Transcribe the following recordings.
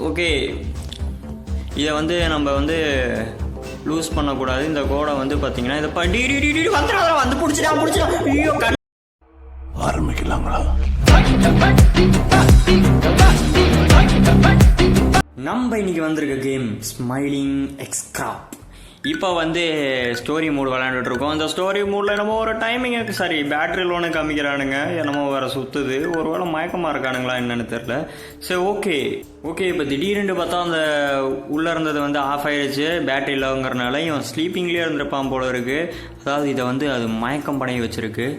Okay, இதை வந்து நம்ம வந்து லூஸ் பண்ணக்கூடாது. இந்த கோடை வந்து பார்த்தீங்கன்னா இதை வந்து பிடிச்சிடா ஐயோ ஆரம்பிக்கலாங்களா? நம்ம இன்னைக்கு வந்திருக்க கேம் ஸ்மைலிங் எக்ஸ்கிராப். இப்போ வந்து ஸ்டோரி மூட் விளையாண்டுட்டு இருக்கோம். இந்த ஸ்டோரி மூடில் என்னமோ ஒரு டைமிங் சாரி பேட்டரி லோனு காமிக்கிறானுங்க, என்னமோ வேறு சுற்றுது. ஒரு வேளை மயக்கமாக இருக்கானுங்களா என்னன்னு தெரில. சரி ஓகே இப்போ திடீர்னு பார்த்தா அந்த உள்ளே இருந்தது வந்து ஆஃப் ஆயிடுச்சு பேட்டரி இல்லைங்கிறனால. இவன் ஸ்லீப்பிங்லேயே இருந்திருப்பான் போல இருக்குது. அதாவது இதை வந்து அது மயக்கம் படைய வச்சுருக்கு.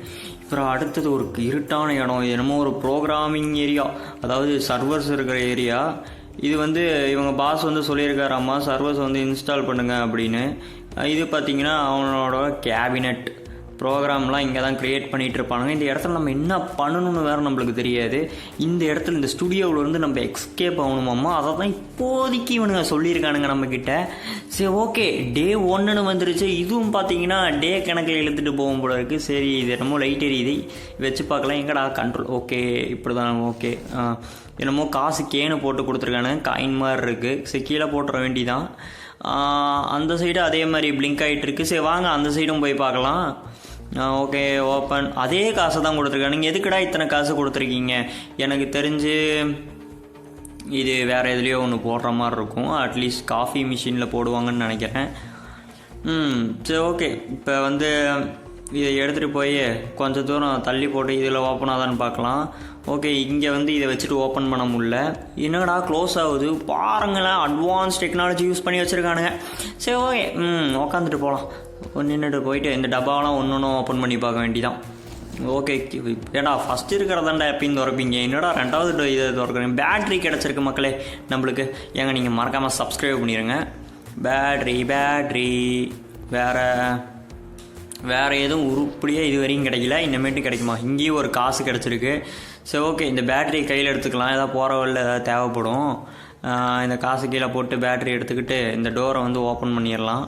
அப்புறம் அடுத்தது ஒரு இருட்டான இடம், என்னமோ ஒரு ப்ரோக்ராமிங் ஏரியா, அதாவது சர்வர்ஸ் இருக்கிற ஏரியா. இது வந்து இவங்க பாஸ் வந்து சொல்லியிருக்காராம்மா சர்வர்ஸ் வந்து இன்ஸ்டால் பண்ணுங்க அப்படின்னு. இது பார்த்திங்கன்னா அவனோட கேபினட் ப்ரோக்ராம்லாம் இங்கே தான் க்ரியேட் பண்ணிகிட்டு இருப்பானுங்க. இந்த இடத்துல நம்ம என்ன பண்ணணும்னு வேறு நம்மளுக்கு தெரியாது. இந்த இடத்துல இந்த ஸ்டுடியோவிலேருந்து நம்ம எஸ்கேப் ஆகணுமாம்மா. அதை தான் இப்போதைக்கு இவனுங்க சொல்லியிருக்கானுங்க நம்மக்கிட்ட. சரி ஓகே, டே 1ன்னு வந்துருச்சு. இதுவும் பார்த்தீங்கன்னா டே கணக்கில் இழுத்துட்டு போகும் போல இருக்குது. சரி இது என்னமோ லைட் எரியுது, வச்சு பார்க்கலாம். எங்கடா கண்ட்ரோல்? ஓகே இப்படி தான். ஓகே என்னமோ காசு கேனு போட்டு கொடுத்துருக்கானு, காயின் மாதிரி இருக்குது. சரி கீழே போட்டுற வேண்டிதான். அந்த சைடு அதே மாதிரி பிளிங்க் ஆகிட்டு இருக்குது. சரி வாங்க அந்த சைடும் போய் பார்க்கலாம். Okay open. அதே காசை தான் கொடுத்துருக்காங்க. நீங்கள் எதுக்குடா இத்தனை காசு கொடுத்துருக்கீங்க? எனக்கு தெரிஞ்சு இது வேறு எதுலேயோ ஒன்று போடுற மாதிரி இருக்கும். அட்லீஸ்ட் காஃபி மிஷினில் போடுவாங்கன்னு நினைக்கிறேன். சரி ஓகே, இப்போ வந்து இதை எடுத்துகிட்டு போய் கொஞ்சம் தூரம் தள்ளி போட்டு இதில் ஓப்பன் ஆகுதான்னு பார்க்கலாம். ஓகே, இங்கே வந்து இதை வச்சுட்டு ஓப்பன் பண்ண முடியல. என்னடா க்ளோஸ் ஆகுது பாருங்களேன். அட்வான்ஸ் டெக்னாலஜி யூஸ் பண்ணி வச்சுருக்கானுங்க. சரி ஓகே உக்காந்துட்டு போகலாம். நின்றுட்டு போயிட்டு இந்த டப்பாவெலாம் ஒன்று ஓப்பன் பண்ணி பார்க்க வேண்டிதான். ஓகே ஏடா ஃபஸ்ட்டு இருக்கிறதாண்டா எப்பயும் திறப்பீங்க, என்னடா ரெண்டாவது இதை திறக்கிறீங்க? பேட்ரி கிடச்சிருக்கு மக்களே நம்மளுக்கு. ஏங்க நீங்கள் மறக்காமல் சப்ஸ்கிரைப் பண்ணிடுங்க. பேட்ரி வேறு எதுவும் உருப்படியாக இது வரையும் கிடைக்கல. இனிமேட்டு கிடைக்குமா? இங்கேயும் ஒரு காசு கிடச்சிருக்கு. சரி ஓகே, இந்த பேட்டரி கையில் எடுத்துக்கலாம். ஏதாவது போகிற வழியில் ஏதாவது தேவைப்படும். இந்த காசு கீழே போட்டு பேட்டரி எடுத்துக்கிட்டு இந்த டோரை வந்து ஓப்பன் பண்ணிடலாம்.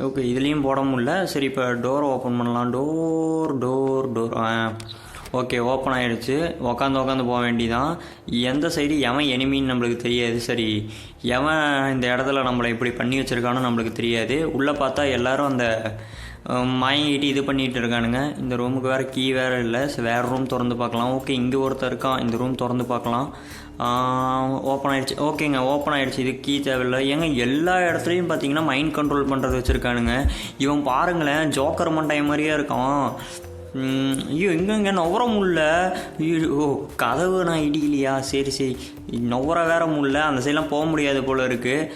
ஓகே இதுலேயும் போட முடியல. சரி இப்போ டோரை ஓப்பன் பண்ணலாம். டோர் ஓகே ஓப்பன் ஆகிடுச்சு. உக்காந்து போக வேண்டிதான். எந்த சைடு எவன் எனிமின்னு நம்மளுக்கு தெரியாது. சரி எவன் இந்த இடத்துல நம்மளை இப்படி பண்ணி வச்சுருக்கானோ நம்மளுக்கு தெரியாது. உள்ளே பார்த்தா எல்லோரும் அந்த மயங்கிட்டு இது பண்ணிகிட்டு இருக்கானுங்க. இந்த ரூமுக்கு வேறு கீ வேறு இல்லை. வேறு ரூம் திறந்து பார்க்கலாம். ஓகே இங்கே ஒருத்தர் இருக்கான், இந்த ரூம் திறந்து பார்க்கலாம். ஓப்பன் ஆகிடுச்சு. ஓகேங்க ஓப்பன் ஆகிடுச்சு. இது கீ தேவையில்லை. ஏங்க எல்லா இடத்துலையும் பார்த்தீங்கன்னா மைண்ட் கண்ட்ரோல் பண்ணுறது வச்சுருக்கானுங்க. இவன் பாருங்களேன் ஜோக்கர் மண்டாய மாதிரியே இருக்கான். ஐயோ எங்கெங்க நவர முடில. ஓ கதவு நான் இடிக்கலையா? சரி நவர வேற முடில. அந்த சைடெலாம் போக முடியாது போல் இருக்குது.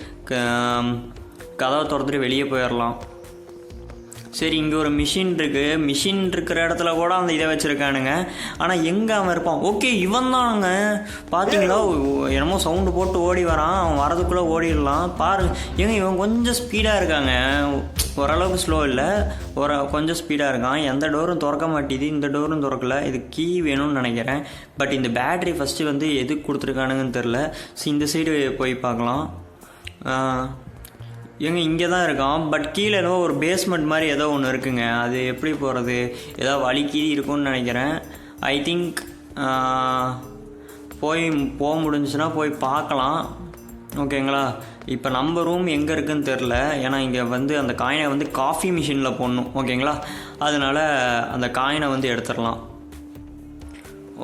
கதவை திறந்துட்டு வெளியே போயிடலாம். சரி இங்கே ஒரு மிஷின் இருக்குது. மிஷின் இருக்கிற இடத்துல கூட அந்த இதை வச்சுருக்கானுங்க. ஆனால் எங்கே அவன் இருப்பான்? ஓகே இவன் தானுங்க. பார்த்தீங்களா என்னமோ சவுண்டு போட்டு ஓடி வரான். அவன் வரதுக்குள்ளே ஓடிடலாம் பாருங்க. ஏங்க இவன் கொஞ்சம் ஸ்பீடாக இருக்காங்க. ஓரளவுக்கு ஸ்லோ இல்லை, கொஞ்சம் ஸ்பீடாக இருக்கான். எந்த டோரும் திறக்க மாட்டேது, இந்த டோரும் திறக்கல. இது கீ வேணும்னு நினைக்கிறேன். பட் இந்த பேட்ரி ஃபஸ்ட்டு வந்து எதுக்கு கொடுத்துருக்கானுங்கன்னு தெரில. இந்த சைடு போய் பார்க்கலாம். எங்க இங்கே தான் இருக்கான். பட் கீழே ஏதோ ஒரு பேஸ்மெண்ட் மாதிரி ஏதோ ஒன்று இருக்குங்க. அது எப்படி போகிறது? ஏதோ வலிக்கி இருக்கும்னு நினைக்கிறேன். ஐ திங்க் போக முடிஞ்சுன்னா போய் பார்க்கலாம். ஓகேங்களா? இப்போ நம்ம ரூம் எங்கே இருக்குதுன்னு தெரில. ஏன்னா இங்கே வந்து அந்த காயினை வந்து காஃபி மிஷினில் போடணும். ஓகேங்களா? அதனால் அந்த காயினை வந்து எடுத்துடலாம்.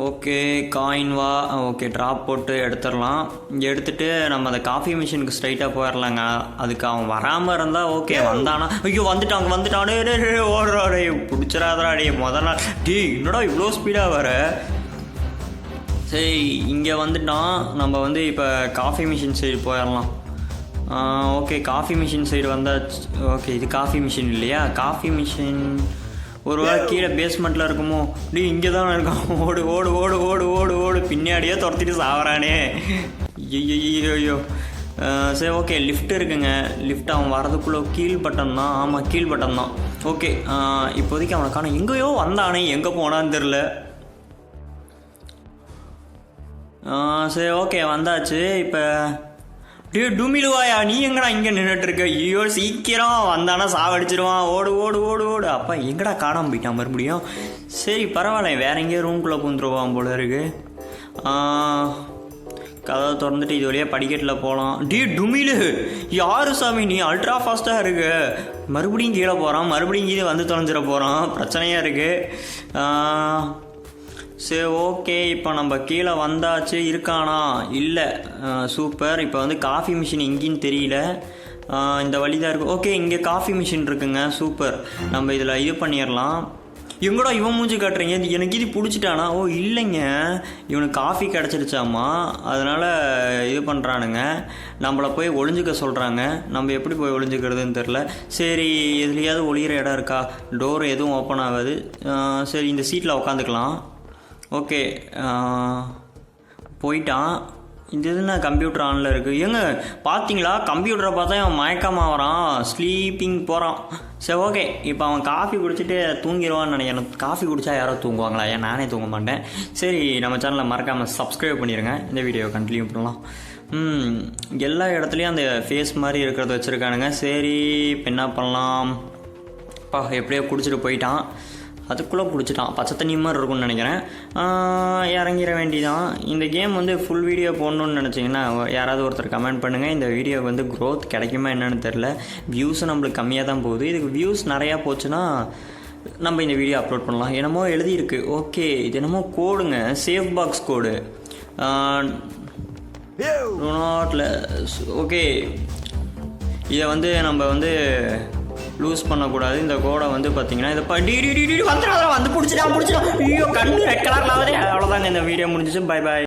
ஓகே காயின் வா. ஓகே ட்ராப் போட்டு எடுத்துடலாம். எடுத்துகிட்டு நம்ம அந்த காஃபி மிஷினுக்கு ஸ்ட்ரைட்டாக போயிடலாங்க. அதுக்கு அவன் வராமல் இருந்தால் ஓகே. வந்தானா? ஐயோ வந்துட்டானே ஓடுறாடே பிடிச்சிடாதராடே முதல் நாள். என்னடா இவ்வளோ ஸ்பீடாக வர? சரி இங்கே வந்துட்டான். நம்ம வந்து இப்போ காஃபி மிஷின் சைடு போயிடலாம். ஓகே காஃபி மிஷின் சைடு வந்தாச்சு. ஓகே இது காஃபி மிஷின் இல்லையா? காஃபி மிஷின் ஒரு வேளை கீழே பேஸ்மெண்ட்டில் இருக்குமோ? இங்கே தானே இருக்கான். ஓடு பின்னாடியே துரத்திட்டு சாவறானே. ஐயோ சரி ஓகே லிஃப்ட் இருக்குங்க. லிஃப்ட் அவன் வரதுக்குள்ளே கீழ் பட்டன் தான். ஆமாம் கீழ் பட்டன் தான். ஓகே இப்போதைக்கு அவனை காணோம். எங்கேயோ வந்தானே, எங்கே போனான்னு தெரில. சரி ஓகே வந்தாச்சு. இப்போ டுமிலுவாயா நீ எங்கடா இங்கே நின்றுட்டு இருக்க? ஐயோ சீக்கிரம் வந்தானா சாவடிச்சிருவான். ஓடு. அப்பா எங்கடா காணாமல் போயிட்டான் மறுபடியும். சரி பரவாயில்ல, வேற எங்கேயோ ரூம்குள்ளே பூந்துருவான் போல இருக்கு. கதவை திறந்துட்டு இது வழியாக படிக்கட்டில் போகலாம். டுமிலு யாரு சாமி நீ அல்ட்ரா ஃபாஸ்ட்டாக இருக்கு. மறுபடியும் கீழே போகிறான், மறுபடியும் கீழே வந்து தொலைஞ்சிட போகிறான். பிரச்சனையாக இருக்குது. சரி ஓகே, இப்போ நம்ம கீழே வந்தாச்சு. இருக்கானா? இல்லை. சூப்பர். இப்போ வந்து காஃபி மிஷின் எங்கேன்னு தெரியல. இந்த வழி தான் இருக்குது. ஓகே, இங்கே காஃபி மிஷின் இருக்குங்க. சூப்பர். நம்ம இதில் இது பண்ணிடலாம். எங்கடா இவன் மூஞ்சி காட்டுறீங்க? எனக்கு இது பிடிச்சிட்டானா? ஓ இல்லைங்க, இவனுக்கு காஃபி கிடச்சிருச்சாமா, அதனால் இது பண்ணுறானுங்க. நம்மளை போய் ஒளிஞ்சிக்க சொல்கிறாங்க. நம்ம எப்படி போய் ஒளிஞ்சிக்கிறதுன்னு தெரில. சரி, எதுலையாவது ஒளிகிற இடம் இருக்கா? டோர் எதுவும் ஓப்பன் ஆகாது. சரி, இந்த சீட்டில் உக்காந்துக்கலாம். ஓகே, போயிட்டான். இது எதுனா கம்ப்யூட்டர் ஆனில் இருக்குது. ஏங்க பார்த்தீங்களா, கம்ப்யூட்டரை பார்த்தா அவன் மயக்கமாக வரான், ஸ்லீப்பிங் போகிறான். சரி ஓகே, இப்போ அவன் காஃபி குடிச்சிட்டு தூங்கிடுவான்னு நினைக்கிறேன். காஃபி குடித்தா யாரோ தூங்குவாங்களா? ஏன் நானே தூங்க மாட்டேன். சரி, நம்ம சேனலை மறக்காமல் சப்ஸ்கிரைப் பண்ணிடுங்க. இந்த வீடியோவை கண்டினியூ பண்ணலாம். எல்லா இடத்துலையும் அந்த ஃபேஸ் மாதிரி இருக்கிறத வச்சுருக்கானுங்க. சரி, இப்போ என்ன பண்ணலாம்? எப்படியோ குடிச்சிட்டு போயிட்டான். அதுக்குள்ளே பிடிச்சிட்டான். பச்சை தண்ணி மாதிரி இருக்கும்னு நினைக்கிறேன். இறங்கிட வேண்டிதான். இந்த கேம் வந்து ஃபுல் வீடியோ போடணுன்னு நினச்சிங்கன்னா யாராவது ஒருத்தர் கமெண்ட் பண்ணுங்கள். இந்த வீடியோவுக்கு வந்து க்ரோத் கிடைக்குமா என்னன்னு தெரில. வியூஸும் நம்மளுக்கு கம்மியாக தான் போகுது. இதுக்கு வியூஸ் நிறையா போச்சுன்னா நம்ம இந்த வீடியோ அப்லோட் பண்ணலாம். என்னமோ எழுதியிருக்கு. ஓகே, இது என்னமோ கோடுங்க, சேஃப் பாக்ஸ் கோடு. ஓகே, இதை வந்து நம்ம வந்து லூஸ் பண்ணக்கூடாது. இந்த கோடை வந்து பார்த்தீங்கன்னா இதை வந்துடும் வந்து பிடிச்சிட்டான். ஐயோ கண்ணு ரெட் கலரில் ஆகுது. அவ்வளோதாங்க, இந்த வீடியோ முடிஞ்சிச்சு. Bye bye.